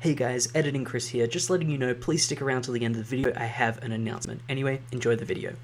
Hey guys, Editing Chris here, just letting you know, please stick around till the end of the video, I have an announcement. Anyway, enjoy the video.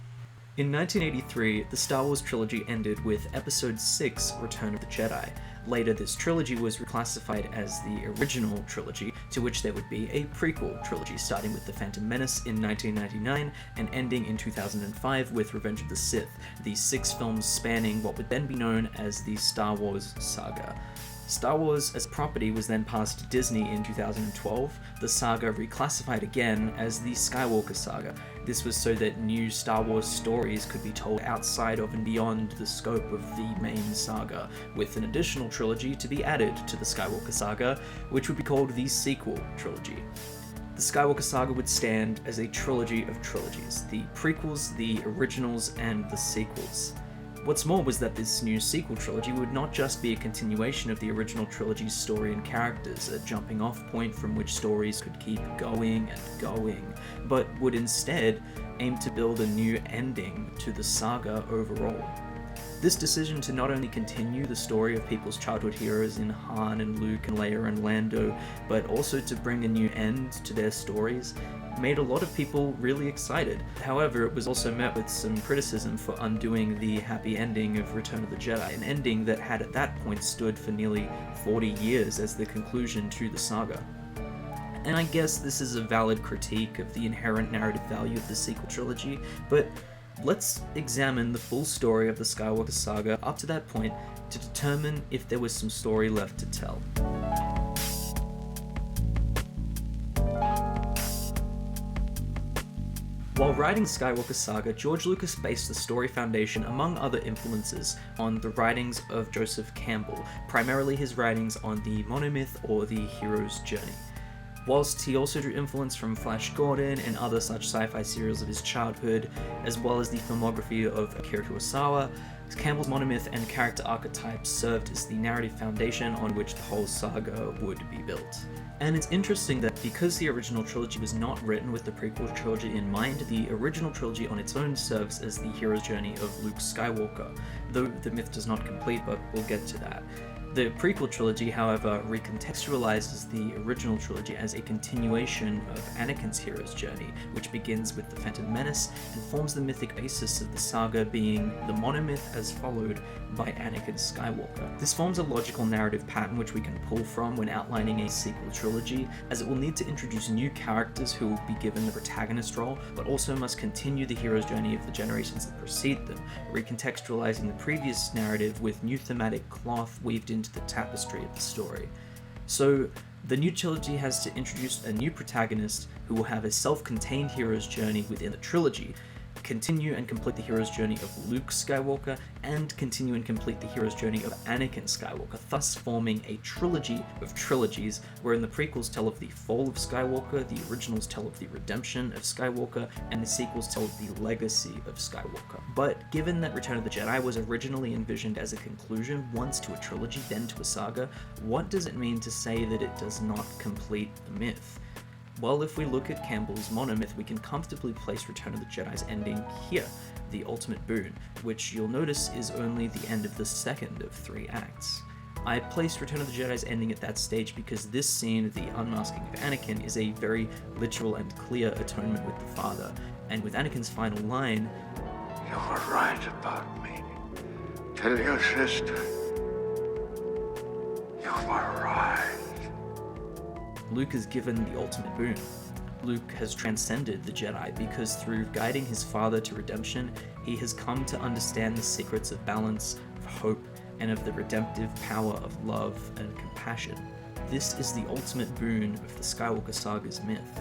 In 1983, the Star Wars trilogy ended with Episode 6, Return of the Jedi. Later, this trilogy was reclassified as the original trilogy, to which there would be a prequel trilogy starting with The Phantom Menace in 1999 and ending in 2005 with Revenge of the Sith, the 6 films spanning what would then be known as the Star Wars saga. Star Wars as a property was then passed to Disney in 2012, the saga reclassified again as the Skywalker saga. This was so that new Star Wars stories could be told outside of and beyond the scope of the main saga, with an additional trilogy to be added to the Skywalker saga, which would be called the sequel trilogy. The Skywalker saga would stand as a trilogy of trilogies, the prequels, the originals, and the sequels. What's more was that this new sequel trilogy would not just be a continuation of the original trilogy's story and characters, a jumping off point from which stories could keep going and going, but would instead aim to build a new ending to the saga overall. This decision to not only continue the story of people's childhood heroes in Han and Luke and Leia and Lando, but also to bring a new end to their stories, made a lot of people really excited. However, it was also met with some criticism for undoing the happy ending of Return of the Jedi, an ending that had at that point stood for nearly 40 years as the conclusion to the saga. And I guess this is a valid critique of the inherent narrative value of the sequel trilogy, but let's examine the full story of the Skywalker saga up to that point to determine if there was some story left to tell. While writing Skywalker Saga, George Lucas based the story foundation, among other influences, on the writings of Joseph Campbell, primarily his writings on the monomyth or the hero's journey. Whilst he also drew influence from Flash Gordon and other such sci-fi serials of his childhood, as well as the filmography of Akira Kurosawa, Campbell's monomyth and character archetypes served as the narrative foundation on which the whole saga would be built. And it's interesting that because the original trilogy was not written with the prequel trilogy in mind, the original trilogy on its own serves as the hero's journey of Luke Skywalker, though the myth does not complete, but we'll get to that. The prequel trilogy, however, recontextualizes the original trilogy as a continuation of Anakin's hero's journey, which begins with The Phantom Menace and forms the mythic basis of the saga, being the monomyth as followed by Anakin Skywalker. This forms a logical narrative pattern which we can pull from when outlining a sequel trilogy, as it will need to introduce new characters who will be given the protagonist role, but also must continue the hero's journey of the generations that precede them, recontextualizing the previous narrative with new thematic cloth weaved into the tapestry of the story. So, the new trilogy has to introduce a new protagonist who will have a self-contained hero's journey within the trilogy, continue and complete the hero's journey of Luke Skywalker, and continue and complete the hero's journey of Anakin Skywalker, thus forming a trilogy of trilogies, wherein the prequels tell of the fall of Skywalker, the originals tell of the redemption of Skywalker, and the sequels tell of the legacy of Skywalker. But given that Return of the Jedi was originally envisioned as a conclusion, once to a trilogy, then to a saga, what does it mean to say that it does not complete the myth? Well, if we look at Campbell's monomyth, we can comfortably place Return of the Jedi's ending here, the ultimate boon, which you'll notice is only the end of the second of 3 acts. I placed Return of the Jedi's ending at that stage because this scene, the unmasking of Anakin, is a very literal and clear atonement with the Father, and with Anakin's final line, "You were right about me. Tell your sister. You were right." Luke is given the ultimate boon. Luke has transcended the Jedi because through guiding his father to redemption, he has come to understand the secrets of balance, of hope, and of the redemptive power of love and compassion. This is the ultimate boon of the Skywalker saga's myth.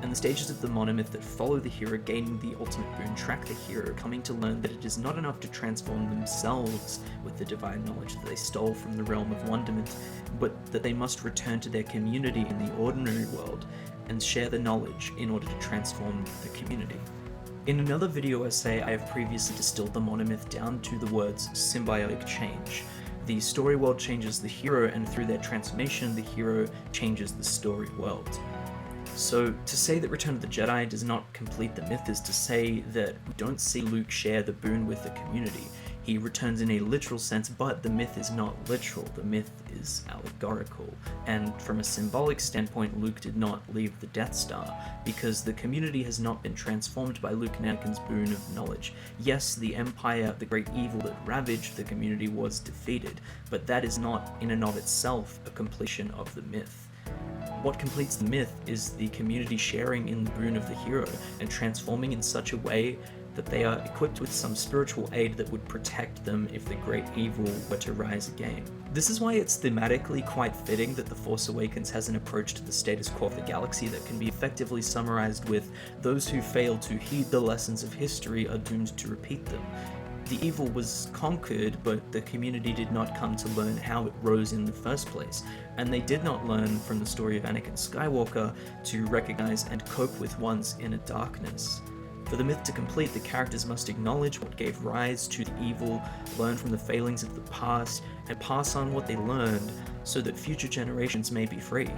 And the stages of the monomyth that follow the hero gaining the ultimate boon track the hero coming to learn that it is not enough to transform themselves with the divine knowledge that they stole from the realm of wonderment, but that they must return to their community in the ordinary world and share the knowledge in order to transform the community. In another video essay, I have previously distilled the monomyth down to the words symbiotic change. The story world changes the hero, and through their transformation, the hero changes the story world. So, to say that Return of the Jedi does not complete the myth is to say that we don't see Luke share the boon with the community. He He returns in a literal sense, but the myth is not literal. The myth is allegorical. And from a symbolic standpoint, Luke did not leave the Death Star, because the community has not been transformed by Luke and Anakin's boon of knowledge. Yes, the Empire, the great evil that ravaged the community, was defeated, but that is not, in and of itself, a completion of the myth. What completes the myth is the community sharing in the boon of the hero and transforming in such a way that they are equipped with some spiritual aid that would protect them if the great evil were to rise again. This is why it's thematically quite fitting that The Force Awakens has an approach to the status quo of the galaxy that can be effectively summarized with, those who fail to heed the lessons of history are doomed to repeat them. The evil was conquered, but the community did not come to learn how it rose in the first place, and they did not learn from the story of Anakin Skywalker to recognize and cope with one's inner darkness. For the myth to complete, the characters must acknowledge what gave rise to the evil, learn from the failings of the past, and pass on what they learned so that future generations may be free.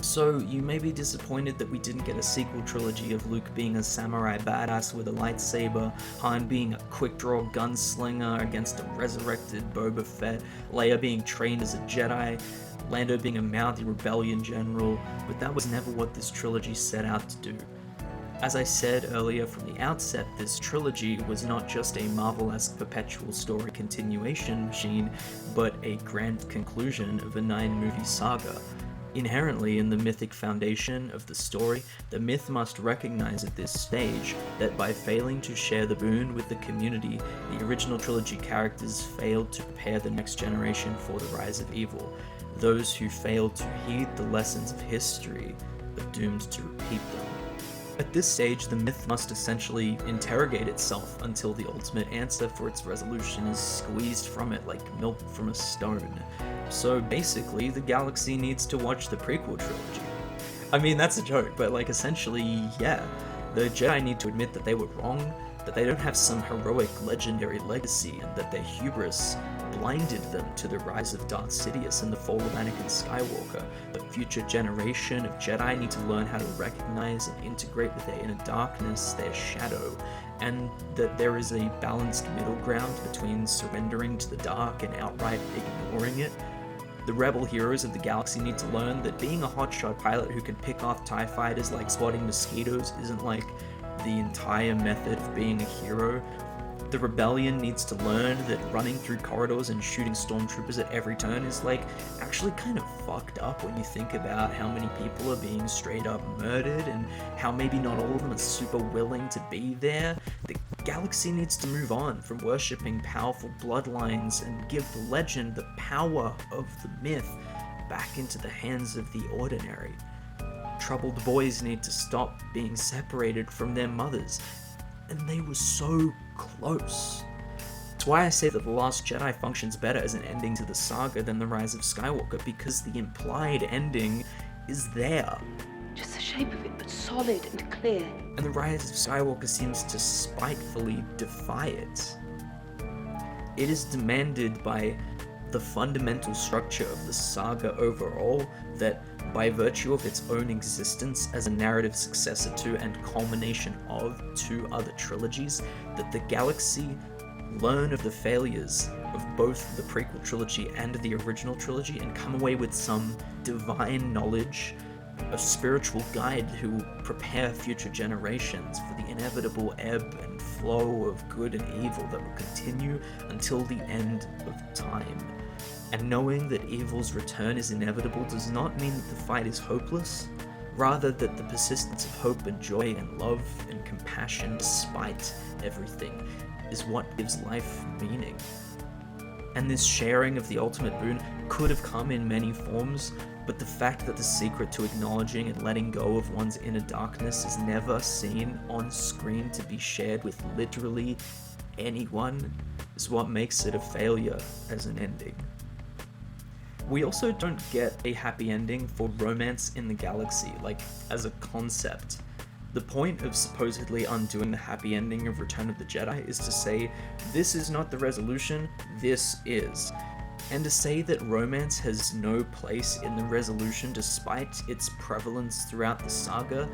So, you may be disappointed that we didn't get a sequel trilogy of Luke being a samurai badass with a lightsaber, Han being a quick-draw gunslinger against a resurrected Boba Fett, Leia being trained as a Jedi, Lando being a mouthy rebellion general, but that was never what this trilogy set out to do. As I said earlier from the outset, this trilogy was not just a Marvel-esque perpetual story continuation machine, but a grand conclusion of a 9-movie saga. Inherently in the mythic foundation of the story, the myth must recognize at this stage that by failing to share the boon with the community, the original trilogy characters failed to prepare the next generation for the rise of evil. Those who failed to heed the lessons of history are doomed to repeat them. At this stage, the myth must essentially interrogate itself until the ultimate answer for its resolution is squeezed from it like milk from a stone. So basically, the galaxy needs to watch the prequel trilogy. I mean, that's a joke, but like essentially, yeah. The Jedi need to admit that they were wrong, that they don't have some heroic legendary legacy, and that their hubris blinded them to the rise of Darth Sidious and the fall of Anakin Skywalker. The future generation of Jedi need to learn how to recognize and integrate with their inner darkness, their shadow, and that there is a balanced middle ground between surrendering to the dark and outright ignoring it. The rebel heroes of the galaxy need to learn that being a hotshot pilot who can pick off TIE fighters like spotting mosquitoes isn't like the entire method of being a hero. The rebellion needs to learn that running through corridors and shooting stormtroopers at every turn is like actually kind of fucked up when you think about how many people are being straight up murdered and how maybe not all of them are super willing to be there. The galaxy needs to move on from worshipping powerful bloodlines and give the legend the power of the myth back into the hands of the ordinary. Troubled boys need to stop being separated from their mothers, and they were so close. It's why I say that The Last Jedi functions better as an ending to the saga than The Rise of Skywalker, because the implied ending is there. Just the shape of it, but solid and clear. And The Rise of Skywalker seems to spitefully defy it. It is demanded by the fundamental structure of the saga overall that, by virtue of its own existence as a narrative successor to and culmination of 2 other trilogies, that the galaxy learn of the failures of both the prequel trilogy and the original trilogy and come away with some divine knowledge, a spiritual guide who will prepare future generations for the inevitable ebb and flow of good and evil that will continue until the end of time. And knowing that evil's return is inevitable does not mean that the fight is hopeless, rather that the persistence of hope and joy and love and compassion despite everything is what gives life meaning. And this sharing of the ultimate boon could have come in many forms, but the fact that the secret to acknowledging and letting go of one's inner darkness is never seen on screen to be shared with literally anyone is what makes it a failure as an ending. We also don't get a happy ending for romance in the galaxy, like as a concept. The point of supposedly undoing the happy ending of Return of the Jedi is to say, this is not the resolution, this is. And to say that romance has no place in the resolution despite its prevalence throughout the saga,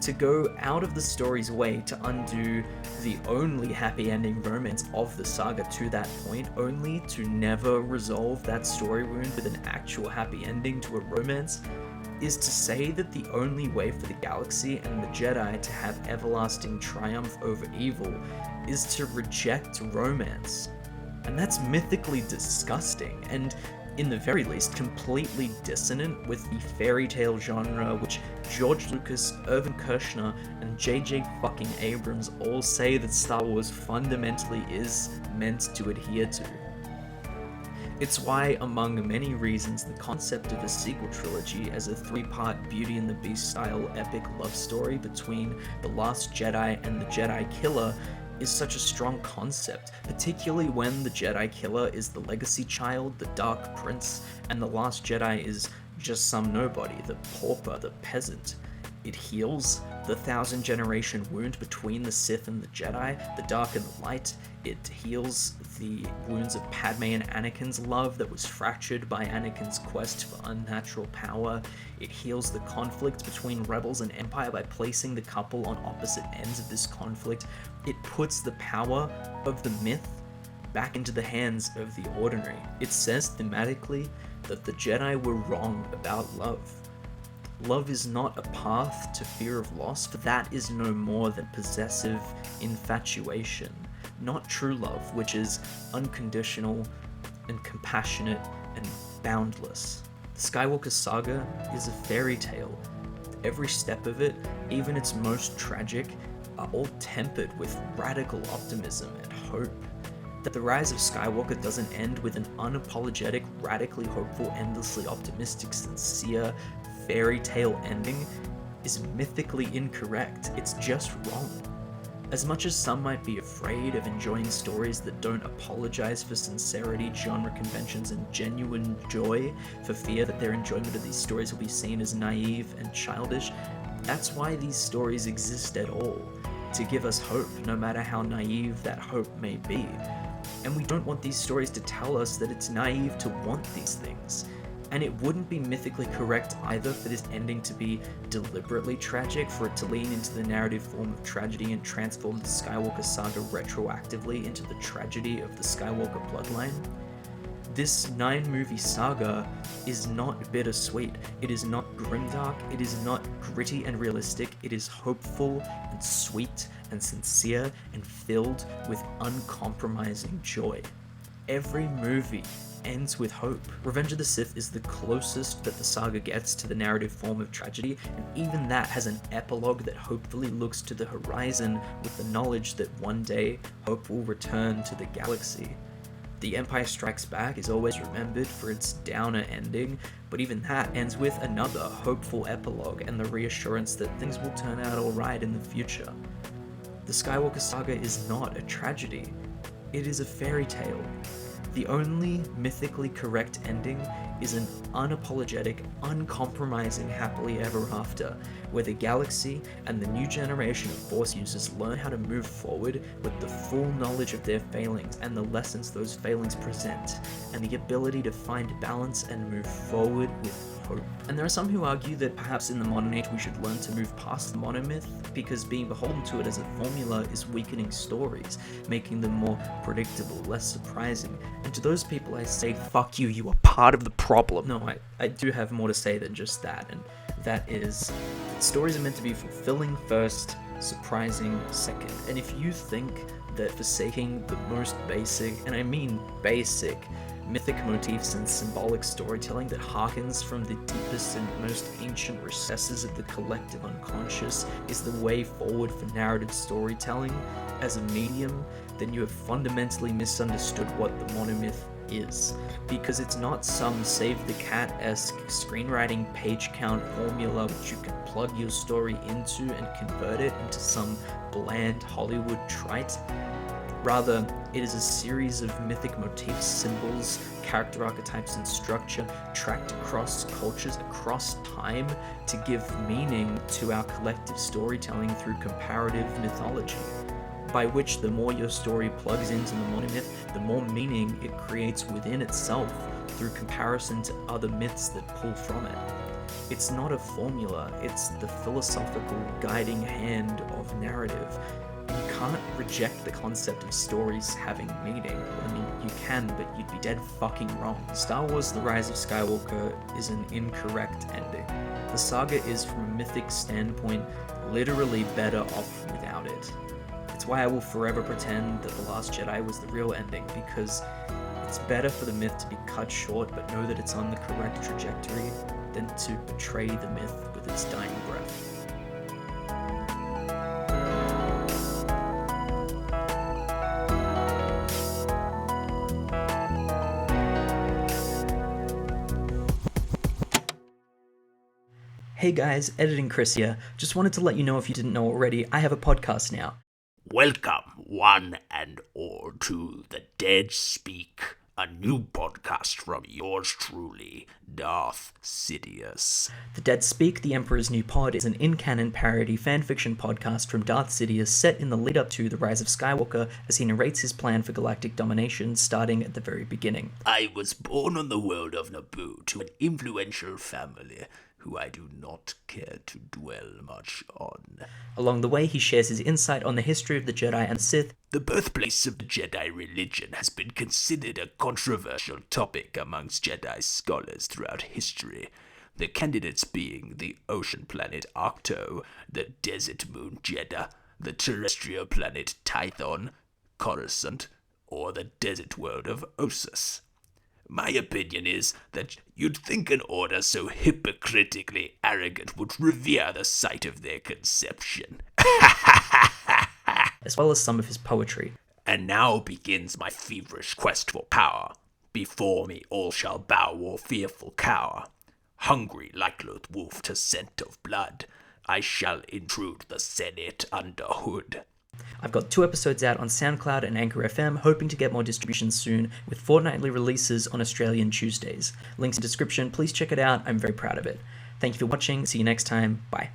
to go out of the story's way to undo the only happy ending romance of the saga to that point, only to never resolve that story wound with an actual happy ending to a romance, is to say that the only way for the galaxy and the Jedi to have everlasting triumph over evil is to reject romance. And that's mythically disgusting, and in the very least completely dissonant with the fairy tale genre, which George Lucas, Irvin Kershner, and J.J. fucking Abrams all say that Star Wars fundamentally is meant to adhere to. It's why, among many reasons, the concept of a sequel trilogy as a 3-part Beauty and the Beast style epic love story between The Last Jedi and the Jedi Killer is such a strong concept, particularly when the Jedi Killer is the legacy child, the Dark Prince, and the Last Jedi is just some nobody, the pauper, the peasant. It heals the 1,000-generation wound between the Sith and the Jedi, the dark and the light. It heals the wounds of Padme and Anakin's love that was fractured by Anakin's quest for unnatural power. It heals the conflict between Rebels and Empire by placing the couple on opposite ends of this conflict. It puts the power of the myth back into the hands of the ordinary. It says thematically that the Jedi were wrong about love. Love is not a path to fear of loss, for that is no more than possessive infatuation, not true love, which is unconditional and compassionate and boundless. The Skywalker saga is a fairy tale. Every step of it, even its most tragic, are all tempered with radical optimism and hope. That the Rise of Skywalker doesn't end with an unapologetic, radically hopeful, endlessly optimistic, sincere, fairy tale ending is mythically incorrect. It's just wrong. As much as some might be afraid of enjoying stories that don't apologize for sincerity, genre conventions, and genuine joy, for fear that their enjoyment of these stories will be seen as naive and childish, that's why these stories exist at all, to give us hope, no matter how naive that hope may be. And we don't want these stories to tell us that it's naive to want these things. And it wouldn't be mythically correct either for this ending to be deliberately tragic, for it to lean into the narrative form of tragedy and transform the Skywalker saga retroactively into the tragedy of the Skywalker bloodline. This 9-movie saga is not bittersweet, it is not grimdark, it is not gritty and realistic, it is hopeful and sweet and sincere and filled with uncompromising joy. Every movie ends with hope. Revenge of the Sith is the closest that the saga gets to the narrative form of tragedy, and even that has an epilogue that hopefully looks to the horizon with the knowledge that one day hope will return to the galaxy. The Empire Strikes Back is always remembered for its downer ending, but even that ends with another hopeful epilogue and the reassurance that things will turn out alright in the future. The Skywalker saga is not a tragedy. It is a fairy tale. The only mythically correct ending is an unapologetic, uncompromising happily ever after, where the galaxy and the new generation of Force users learn how to move forward with the full knowledge of their failings and the lessons those failings present, and the ability to find balance and move forward with hope. And there are some who argue that perhaps in the modern age we should learn to move past the monomyth, because being beholden to it as a formula is weakening stories, making them more predictable, less surprising. And to those people I say, fuck you, you are part of the problem. No, I do have more to say than just that, and that is that stories are meant to be fulfilling first, surprising second. And if you think that forsaking the most basic, and I mean basic, mythic motifs and symbolic storytelling that harkens from the deepest and most ancient recesses of the collective unconscious is the way forward for narrative storytelling as a medium, then you have fundamentally misunderstood what the monomyth is. Because it's not some save the cat-esque screenwriting page count formula which you can plug your story into and convert it into some bland Hollywood trite. Rather, it is a series of mythic motifs, symbols, character archetypes, and structure tracked across cultures, across time, to give meaning to our collective storytelling through comparative mythology, by which the more your story plugs into the monomyth, the more meaning it creates within itself through comparison to other myths that pull from it. It's not a formula, it's the philosophical guiding hand of narrative. You can't reject the concept of stories having meaning. I mean, you can, but you'd be dead fucking wrong. Star Wars The Rise of Skywalker is an incorrect ending. The saga is, from a mythic standpoint, literally better off without it. It's why I will forever pretend that The Last Jedi was the real ending, because it's better for the myth to be cut short but know that it's on the correct trajectory than to betray the myth with its dying breath. Hey guys, Editing Chris here. Just wanted to let you know, if you didn't know already, I have a podcast now. Welcome, one and all, to The Dead Speak, a new podcast from yours truly, Darth Sidious. The Dead Speak, The Emperor's New Pod, is an in-canon parody fanfiction podcast from Darth Sidious set in the lead-up to The Rise of Skywalker as he narrates his plan for galactic domination starting at the very beginning. I was born on the world of Naboo to an influential family who I do not care to dwell much on. Along the way, he shares his insight on the history of the Jedi and Sith. The birthplace of the Jedi religion has been considered a controversial topic amongst Jedi scholars throughout history, the candidates being the ocean planet Octo, the desert moon Jeddah, the terrestrial planet Tython, Coruscant, or the desert world of Ossus. My opinion is that you'd think an order so hypocritically arrogant would revere the site of their conception. As well as some of his poetry. And now begins my feverish quest for power. Before me all shall bow or fearful cower. Hungry like loath wolf to scent of blood, I shall intrude the Senate under hood. I've got 2 episodes out on SoundCloud and Anchor FM, hoping to get more distribution soon, with fortnightly releases on Australian Tuesdays. Links in description, please check it out, I'm very proud of it. Thank you for watching, see you next time, bye.